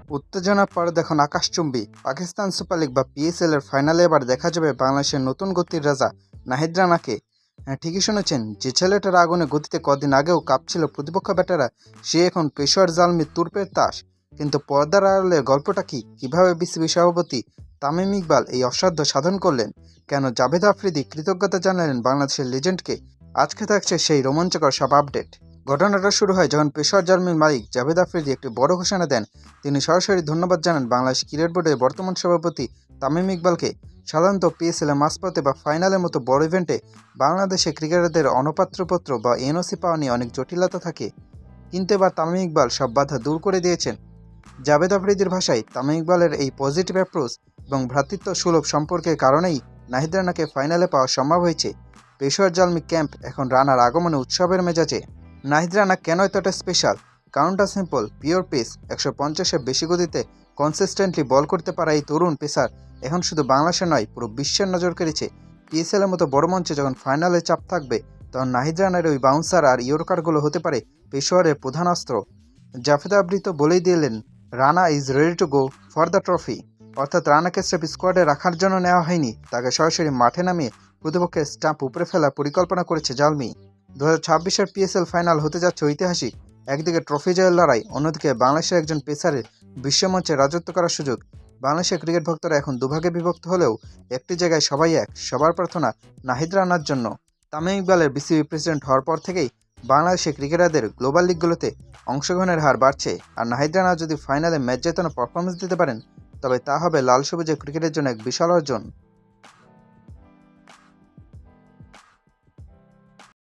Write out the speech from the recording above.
উত্তেজনার পর দেখুন আকাশচুম্বী পাকিস্তান সুপার লিগ বা পিএসএল এর ফাইনালে এবার দেখা যাবে বাংলাদেশের নতুন গতির রাজা নাহিদ রানাকে। হ্যাঁ, ঠিকই শুনেছেন, যে ছেলেটার আগুনে গতিতে কদিন আগেও কাঁপছিল প্রতিপক্ষ ব্যাটাররা, সে এখন পেশোয়ার জালমি তুর্পের তাস। কিন্তু পর্দার আড়ালে গল্পটা কি, কিভাবে বিসিবি সভাপতি তামিম ইকবাল এই অসাধ্য সাধন করলেন, কেন জাভেদ আফ্রিদি কৃতজ্ঞতা জানালেন বাংলাদেশের লেজেন্ডকে, আজকে থাকছে সেই রোমাঞ্চকর সব আপডেট। ঘটনাটা শুরু হয় যখন পেশোয়ার জালমির মালিক জাভেদ আফ্রিদি একটি বড় ঘোষণা দেন। তিনি সরাসরি ধন্যবাদ জানান বাংলাদেশ ক্রিকেট বোর্ডের বর্তমান সভাপতি তামিম ইকবালকে। সাধারণত পিএসএল মাঝপথে বা ফাইনালের মতো বড় ইভেন্টে বাংলাদেশে ক্রিকেটারদের অনুপাত্রপত্র বা এনওসি পাওয়া নিয়ে অনেক জটিলতা থাকে, কিন্তু এবার তামিম ইকবাল সব বাধা দূর করে দিয়েছেন। জাভেদ আফ্রিদির ভাষায়, তামিম ইকবালের এই পজিটিভ অ্যাপ্রোচ এবং ভ্রাতৃত্ব সুলভ সম্পর্কের কারণেই নাহিদ রানাকে ফাইনালে পাওয়া সম্ভব হয়েছে। পেশোয়ার জালমি ক্যাম্প এখন রানার আগমনে উৎসবের মেজাজে। নাহিদ রানা কেন এতটা স্পেশাল? কারণটা সিম্পল, পিওর পেস, 150-এর বেশি গতিতে কনসিস্টেন্টলি বল করতে পারা এই তরুণ পেসার এখন শুধু বাংলাদেশে নয়, পুরো বিশ্বের নজর কেড়েছে। পিএসএল এর মতো বড় মঞ্চে যখন ফাইনালে চাপ থাকবে, তখন নাহিদ রানার ওই বাউন্সার আর ইয়র্কারগুলো হতে পারে পেশোয়ারের প্রধান অস্ত্র। জাভেদ আফ্রিদি তো বলেই দিলেন, Rana is ready to go for the trophy. অর্থাৎ রানাকে স্টেপ স্কোয়াডে রাখার জন্য নেওয়া হয়নি, তাকে সরাসরি মাঠে নামিয়ে প্রতিপক্ষের স্টাম্প উপরে ফেলার পরিকল্পনা করেছে জালমি। 2026-এর পিএসএল ফাইনাল হতে যাচ্ছে ঐতিহাসিক। একদিকে ট্রফি জয়ের লড়াই, অন্যদিকে বাংলাদেশের একজন পেসারের বিশ্বমঞ্চে রাজত্ব করার সুযোগ। বাংলাদেশের ক্রিকেট ভক্তরা এখন দুভাগে বিভক্ত হলেও একটি জায়গায় সবাই এক, সবার প্রার্থনা নাহিদ রানার জন্য। তামিম ইকবালের বিসিবি প্রেসিডেন্ট হওয়ার পর থেকেই বাংলাদেশের ক্রিকেটারদের গ্লোবাল লিগগুলোতে অংশগ্রহণের হার বাড়ছে, আর নাহিদ রানা যদি ফাইনালে ম্যাচ জেতানো পারফরমেন্স দিতে পারেন, তবে তা হবে লাল সবুজের ক্রিকেটের জন্য এক বিশাল অর্জন।